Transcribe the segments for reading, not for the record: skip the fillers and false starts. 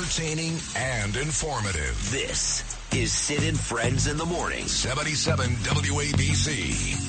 entertaining and informative. This is Sid and Friends in the Morning. 77 WABC.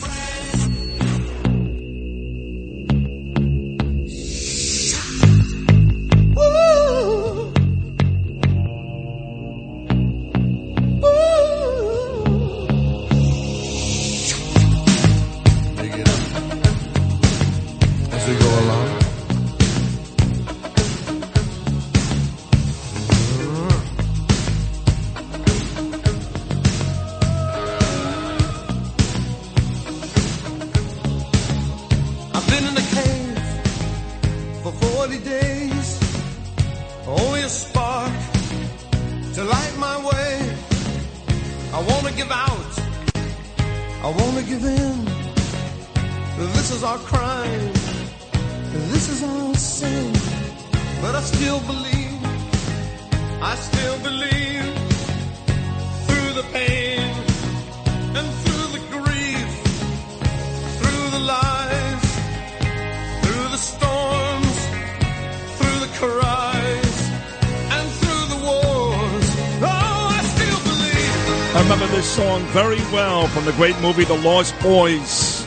Very well from the great movie The Lost Boys.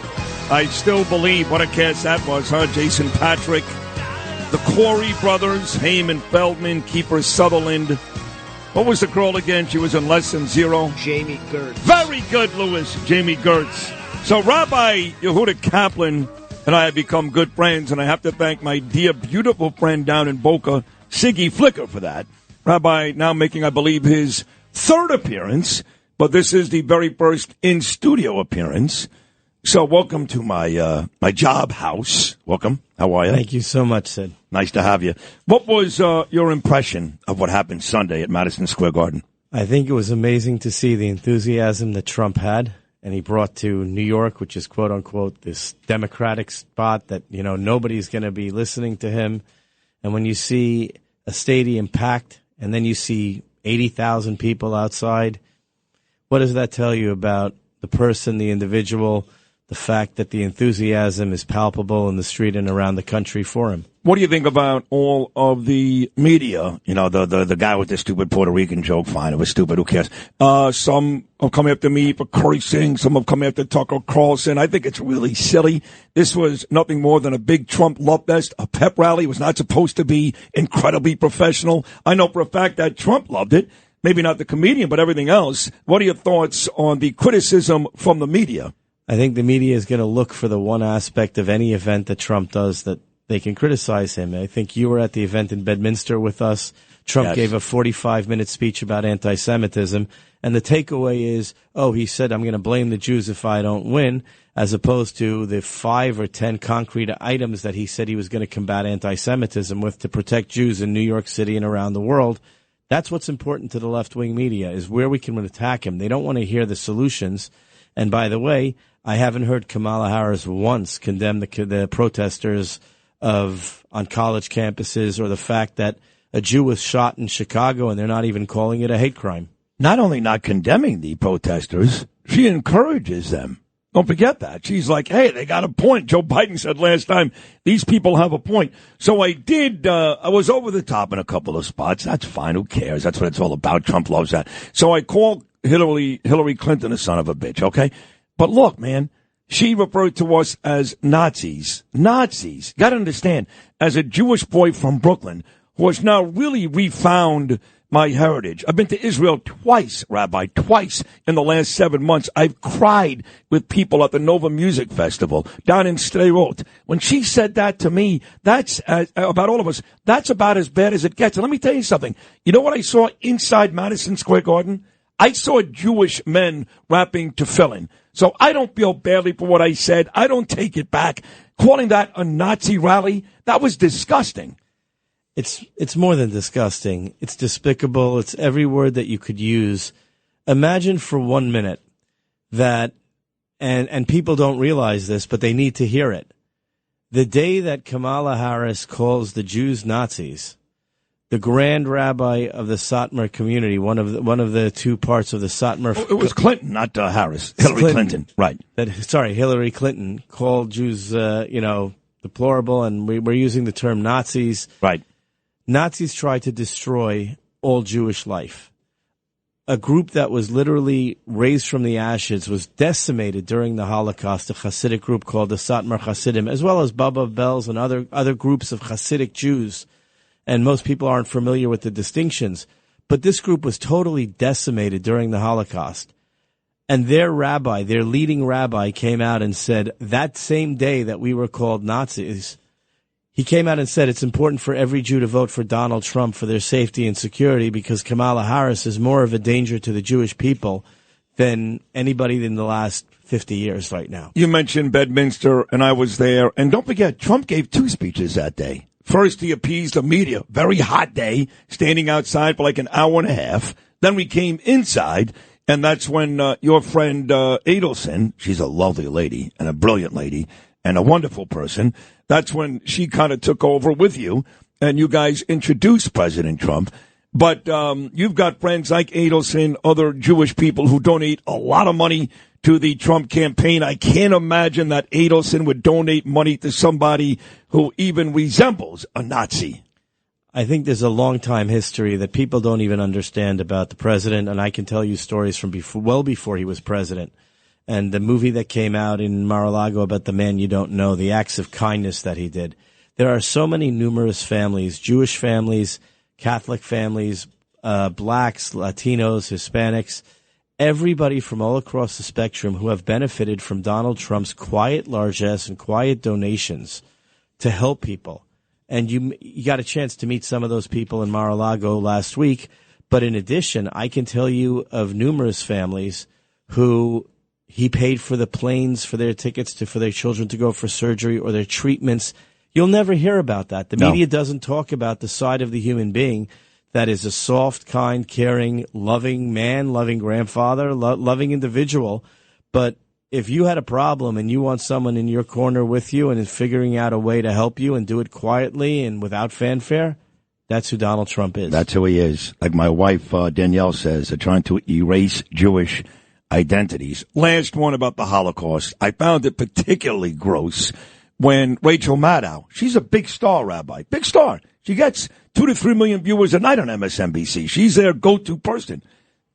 I Still Believe. What a cast that was, huh? Jason Patrick, the Corey brothers, Heyman Feldman, Kiefer Sutherland. What was the girl again? She was in Less Than Zero. Jamie Gertz. Very good, Lewis. Jamie Gertz. So Rabbi Yehuda Kaploun and I have become good friends, and I have to thank my dear, beautiful friend down in Boca, Siggy Flicker, for that. Rabbi now making, I believe, his third appearance. But this is the very first in-studio appearance. So welcome to my job house. Welcome. How are you? Thank you so much, Sid. Nice to have you. What was your impression of what happened Sunday at Madison Square Garden? I think it was amazing to see the enthusiasm that Trump had, and he brought to New York, which is, quote-unquote, this Democratic spot that, you know, nobody's going to be listening to him. And when you see a stadium packed, and then you see 80,000 people outside, what does that tell you about the person, the individual, the fact that the enthusiasm is palpable in the street and around the country for him? What do you think about all of the media? You know, the guy with the stupid Puerto Rican joke, fine, it was stupid, who cares? Some have come after me for cursing, some have come after Tucker Carlson. I think it's really silly. This was nothing more than a big Trump love fest, a pep rally. It was not supposed to be incredibly professional. I know for a fact that Trump loved it. Maybe not the comedian, but everything else. What are your thoughts on the criticism from the media? I think the media is going to look for the one aspect of any event that Trump does that they can criticize him. I think you were at the event in Bedminster with us. Trump gave a 45-minute speech about anti-Semitism, and the takeaway is, he said, I'm going to blame the Jews if I don't win, as opposed to the 5 or 10 concrete items that he said he was going to combat anti-Semitism with to protect Jews in New York City and around the world. That's what's important to the left-wing media, is where we can attack him. They don't want to hear the solutions. And by the way, I haven't heard Kamala Harris once condemn the protesters on college campuses, or the fact that a Jew was shot in Chicago and they're not even calling it a hate crime. Not only not condemning the protesters, she encourages them. Don't forget that. She's like, hey, they got a point. Joe Biden said last time, these people have a point. So I was over the top in a couple of spots. That's fine. Who cares? That's what it's all about. Trump loves that. So I called Hillary Clinton a son of a bitch, okay? But look, man, she referred to us as Nazis. Nazis. Got to understand, as a Jewish boy from Brooklyn who has now really refound my heritage. I've been to Israel twice, Rabbi, twice in the last 7 months. I've cried with people at the Nova Music Festival down in Sderot. When she said that to me, that's about all of us. That's about as bad as it gets. And let me tell you something. You know what I saw inside Madison Square Garden? I saw Jewish men rapping tefillin. So I don't feel badly for what I said. I don't take it back. Calling that a Nazi rally, that was disgusting. It's more than disgusting. It's despicable. It's every word that you could use. Imagine for 1 minute that, and people don't realize this, but they need to hear it. The day that Kamala Harris calls the Jews Nazis, the grand rabbi of the Satmar community, one of the two parts of the Satmar. It was Clinton, not Harris. Hillary Clinton. Right. Hillary Clinton called Jews, deplorable, and we're using the term Nazis. Right. Nazis tried to destroy all Jewish life. A group that was literally raised from the ashes, was decimated during the Holocaust, a Hasidic group called the Satmar Hasidim, as well as Baba Bells and other groups of Hasidic Jews. And most people aren't familiar with the distinctions. But this group was totally decimated during the Holocaust. And their rabbi, their leading rabbi, came out and said, that same day that we were called Nazis, he came out and said it's important for every Jew to vote for Donald Trump for their safety and security because Kamala Harris is more of a danger to the Jewish people than anybody in the last 50 years right now. You mentioned Bedminster, and I was there. And don't forget, Trump gave 2 speeches that day. First, he appeased the media. Very hot day, standing outside for like an hour and a half. Then we came inside, and that's when your friend Adelson, she's a lovely lady and a brilliant lady and a wonderful person, that's when she kind of took over with you, and you guys introduced President Trump. But you've got friends like Adelson, other Jewish people who donate a lot of money to the Trump campaign. I can't imagine that Adelson would donate money to somebody who even resembles a Nazi. I think there's a long time history that people don't even understand about the president, and I can tell you stories from well before he was president. And the movie that came out in Mar-a-Lago about the man you don't know, the acts of kindness that he did. There are so many numerous families, Jewish families, Catholic families, blacks, Latinos, Hispanics, everybody from all across the spectrum who have benefited from Donald Trump's quiet largesse and quiet donations to help people. And you got a chance to meet some of those people in Mar-a-Lago last week. But in addition, I can tell you of numerous families who he paid for the planes, for their tickets, for their children to go for surgery or their treatments. You'll never hear about that. The media doesn't talk about the side of the human being that is a soft, kind, caring, loving man, loving grandfather, loving individual. But if you had a problem and you want someone in your corner with you and is figuring out a way to help you and do it quietly and without fanfare, that's who Donald Trump is. That's who he is. Like my wife, Danielle, says, they're trying to erase Jewish identities. Last one about the Holocaust. I found it particularly gross when Rachel Maddow, she's a big star, Rabbi, big star. She gets 2 to 3 million viewers a night on MSNBC. She's their go-to person.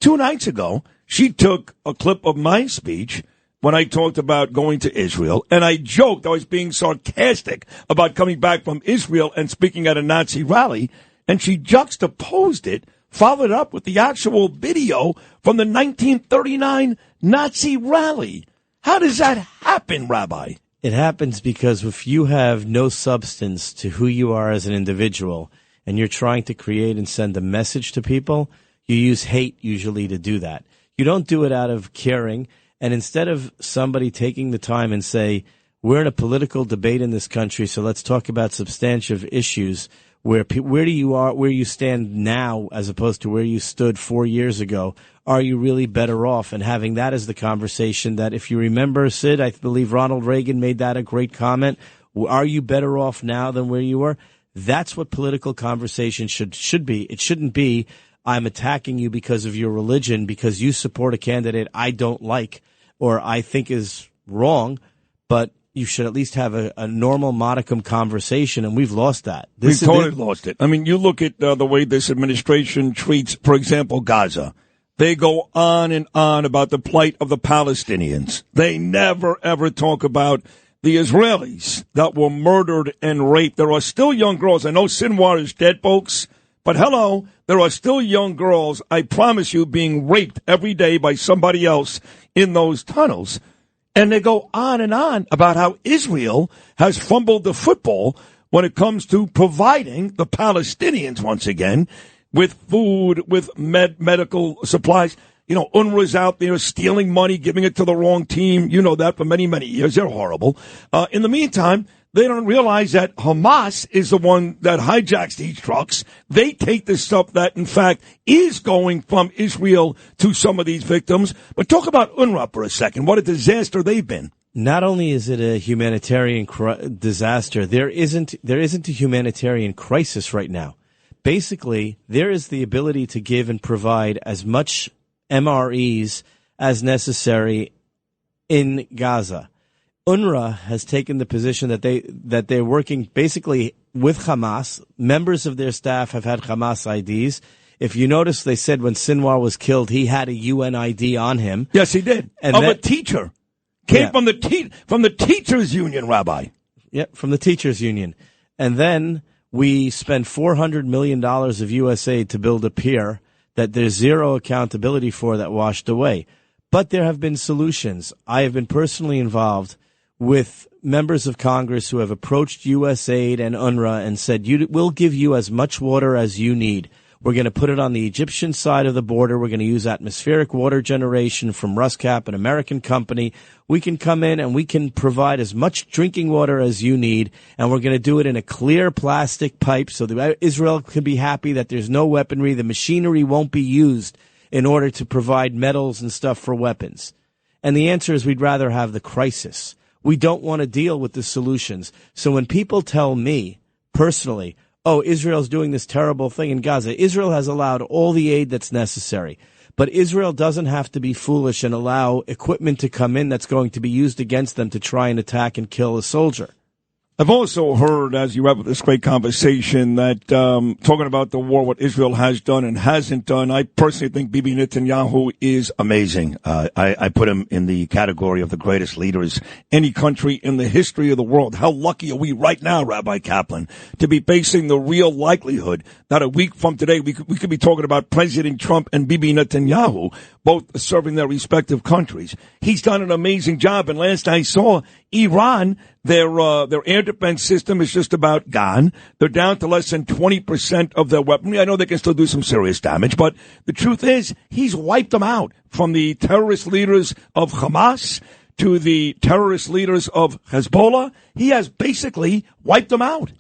2 nights ago, she took a clip of my speech when I talked about going to Israel, and I joked I was being sarcastic about coming back from Israel and speaking at a Nazi rally, and she juxtaposed it, followed up with the actual video from the 1939 Nazi rally. How does that happen, Rabbi? It happens because if you have no substance to who you are as an individual and you're trying to create and send a message to people, you use hate usually to do that. You don't do it out of caring. And instead of somebody taking the time and say, we're in a political debate in this country, so let's talk about substantive issues, where you stand now as opposed to where you stood 4 years ago, are you really better off? And having that as the conversation that, if you remember, Sid, I believe Ronald Reagan made that a great comment. Are you better off now than where you were? That's what political conversation should be. It shouldn't be, I'm attacking you because of your religion, because you support a candidate I don't like or I think is wrong, but you should at least have a normal modicum conversation, and we've lost that. We've totally lost it. I mean, you look at the way this administration treats, for example, Gaza. They go on and on about the plight of the Palestinians. They never, ever talk about the Israelis that were murdered and raped. There are still young girls. I know Sinwar is dead, folks, but hello, there are still young girls, I promise you, being raped every day by somebody else in those tunnels. And they go on and on about how Israel has fumbled the football when it comes to providing the Palestinians, once again, with food, with medical supplies. You know, UNRWA's out there stealing money, giving it to the wrong team. You know that for many, many years. They're horrible. In the meantime, they don't realize that Hamas is the one that hijacks these trucks. They take the stuff that, in fact, is going from Israel to some of these victims. But talk about UNRWA for a second. What a disaster they've been. Not only is it a humanitarian disaster, there isn't a humanitarian crisis right now. Basically, there is the ability to give and provide as much MREs as necessary in Gaza. UNRWA has taken the position that they're working basically with Hamas. Members of their staff have had Hamas IDs. If you notice, they said when Sinwar was killed, he had a UN ID on him. Yes, he did. And a teacher. Came from the teachers union, Rabbi. Yep, from the teachers union. And then we spent $400 million of US aid to build a pier that there's zero accountability for that washed away. But there have been solutions. I have been personally involved with members of Congress who have approached USAID and UNRWA and said, we'll give you as much water as you need. We're going to put it on the Egyptian side of the border. We're going to use atmospheric water generation from Ruscap, an American company. We can come in and we can provide as much drinking water as you need, and we're going to do it in a clear plastic pipe so that Israel can be happy that there's no weaponry. The machinery won't be used in order to provide metals and stuff for weapons. And the answer is we'd rather have the crisis. We don't want to deal with the solutions. So when people tell me personally, oh, Israel's doing this terrible thing in Gaza, Israel has allowed all the aid that's necessary. But Israel doesn't have to be foolish and allow equipment to come in that's going to be used against them to try and attack and kill a soldier. I've also heard, as you wrap up this great conversation, that talking about the war, what Israel has done and hasn't done, I personally think Bibi Netanyahu is amazing. I put him in the category of the greatest leaders any country in the history of the world. How lucky are we right now, Rabbi Kaploun, to be facing the real likelihood that a week from today we could be talking about President Trump and Bibi Netanyahu both serving their respective countries. He's done an amazing job, and last I saw, Iran, their air defense system is just about gone. They're down to less than 20% of their weaponry. I know they can still do some serious damage, but the truth is he's wiped them out, from the terrorist leaders of Hamas to the terrorist leaders of Hezbollah. He has basically wiped them out.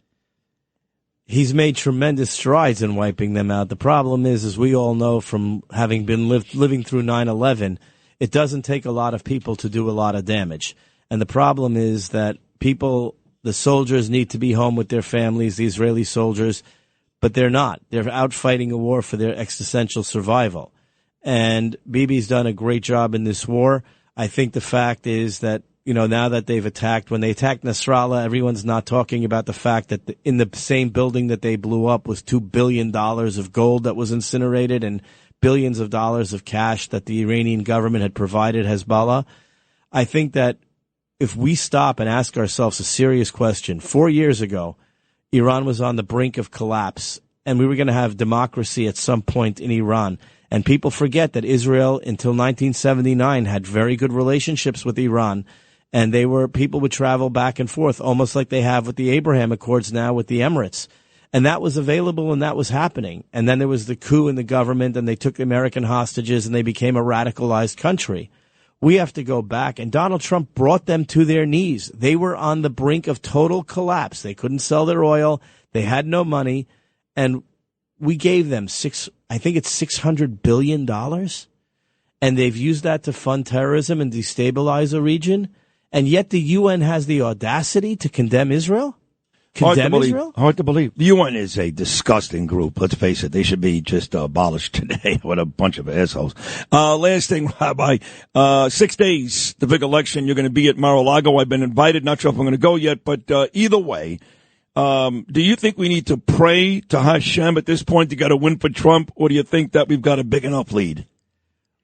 He's made tremendous strides in wiping them out. The problem is, as we all know from having been living through 9/11, it doesn't take a lot of people to do a lot of damage. And the problem is that the soldiers need to be home with their families, the Israeli soldiers, but they're not. They're out fighting a war for their existential survival. And Bibi's done a great job in this war. I think the fact is that, now that they've attacked, when they attacked Nasrallah, everyone's not talking about the fact that in the same building that they blew up was $2 billion of gold that was incinerated and billions of dollars of cash that the Iranian government had provided Hezbollah. I think that if we stop and ask ourselves a serious question, 4 years ago, Iran was on the brink of collapse, and we were going to have democracy at some point in Iran. And people forget that Israel, until 1979, had very good relationships with Iran, and people would travel back and forth, almost like they have with the Abraham Accords now with the Emirates. And that was available, and that was happening. And then there was the coup in the government, and they took American hostages, and they became a radicalized country. We have to go back, and Donald Trump brought them to their knees. They were on the brink of total collapse. They couldn't sell their oil. They had no money, and we gave them $600 billion, and they've used that to fund terrorism and destabilize a region, and yet the UN has the audacity to condemn Israel? Israel? Hard to believe. The UN is a disgusting group. Let's face it. They should be just abolished today. What a bunch of assholes. Last thing, Rabbi. 6 days, the big election. You're going to be at Mar-a-Lago. I've been invited. Not sure if I'm going to go yet, but either way, do you think we need to pray to Hashem at this point to get a win for Trump, or do you think that we've got a big enough lead?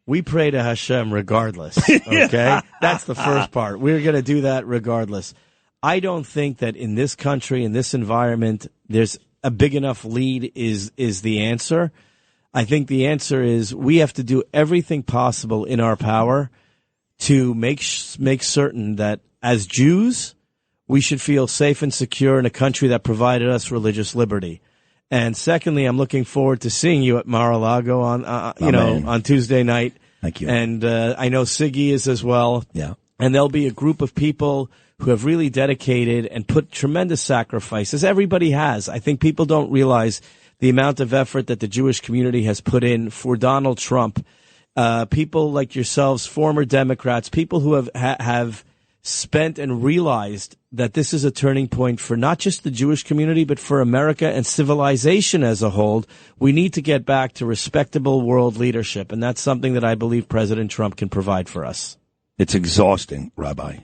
We pray to Hashem regardless, okay? That's the first part. We're going to do that regardless. I don't think that in this country, in this environment, there's a big enough lead is the answer. I think the answer is we have to do everything possible in our power to make certain that as Jews, we should feel safe and secure in a country that provided us religious liberty. And secondly, I'm looking forward to seeing you at Mar-a-Lago on Tuesday night. Thank you. And I know Siggy is as well. Yeah. And there'll be a group of people who have really dedicated and put tremendous sacrifices. Everybody has. I think people don't realize the amount of effort that the Jewish community has put in for Donald Trump. People like yourselves, former Democrats, people who have spent and realized that this is a turning point for not just the Jewish community, but for America and civilization as a whole. We need to get back to respectable world leadership, and that's something that I believe President Trump can provide for us. It's exhausting, Rabbi.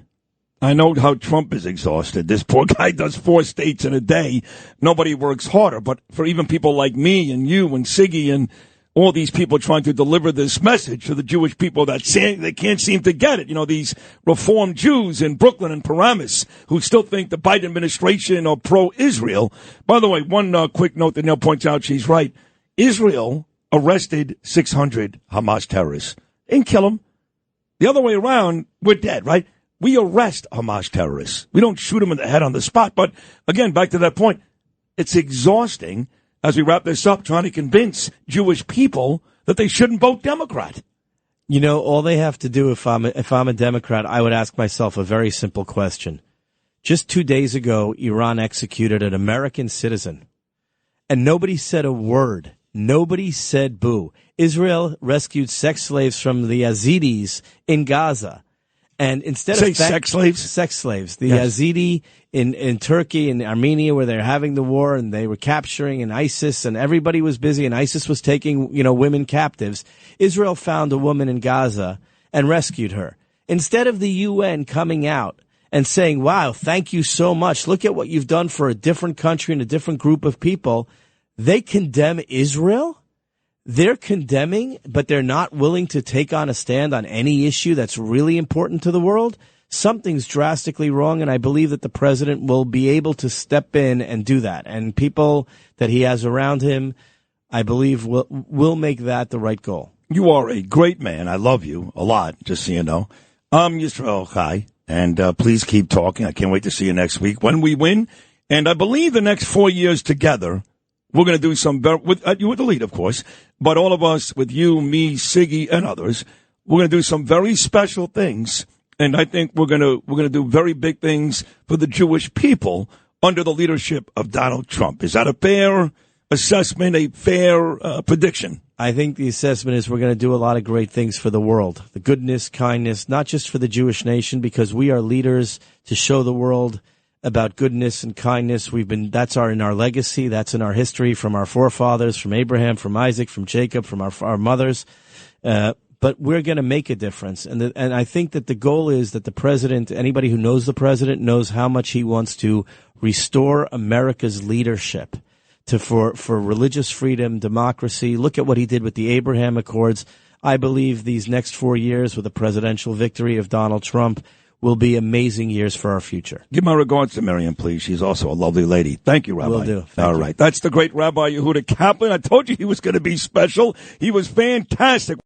I know how Trump is exhausted. This poor guy does 4 states in a day. Nobody works harder. But for even people like me and you and Siggy and all these people trying to deliver this message to the Jewish people that they can't seem to get it. You know, these reformed Jews in Brooklyn and Paramus who still think the Biden administration are pro-Israel. By the way, one quick note that Neil points out, she's right. Israel arrested 600 Hamas terrorists. They didn't kill them. The other way around, we're dead, right? We arrest Hamas terrorists. We don't shoot them in the head on the spot. But again, back to that point, it's exhausting as we wrap this up, trying to convince Jewish people that they shouldn't vote Democrat. You know, all they have to do, if I'm a Democrat, I would ask myself a very simple question. Just 2 days ago, Iran executed an American citizen, and nobody said a word. Nobody said boo. Israel rescued sex slaves from the Yazidis in Gaza. And instead of sex slaves? Sex slaves. The Yazidi in Turkey and Armenia where they're having the war and they were capturing and ISIS and everybody was busy and ISIS was taking, women captives. Israel found a woman in Gaza and rescued her. Instead of the UN coming out and saying, wow, thank you so much. Look at what you've done for a different country and a different group of people. They condemn Israel. They're condemning, but they're not willing to take on a stand on any issue that's really important to the world. Something's drastically wrong, and I believe that the president will be able to step in and do that. And people that he has around him, I believe, will make that the right goal. You are a great man. I love you a lot, just so you know. Yisrael Chai, and please keep talking. I can't wait to see you next week when we win. And I believe the next 4 years together, we're going to do some with you with the lead, of course, but all of us with you, me, Siggy, and others. We're going to do some very special things, and I think we're going to do very big things for the Jewish people under the leadership of Donald Trump. Is that a fair assessment, a fair prediction? I think the assessment is we're going to do a lot of great things for the world. The goodness, kindness, not just for the Jewish nation, because we are leaders to show the world about goodness and kindness. That's in our legacy. That's in our history from our forefathers, from Abraham, from Isaac, from Jacob, from our mothers. But we're going to make a difference. And I think that the goal is that the president, anybody who knows the president knows how much he wants to restore America's leadership for religious freedom, democracy. Look at what he did with the Abraham Accords. I believe these next 4 years with the presidential victory of Donald Trump will be amazing years for our future. Give my regards to Miriam, please. She's also a lovely lady. Thank you, Rabbi. Will do. All right. That's the great Rabbi Yehuda Kaploun. I told you he was going to be special. He was fantastic.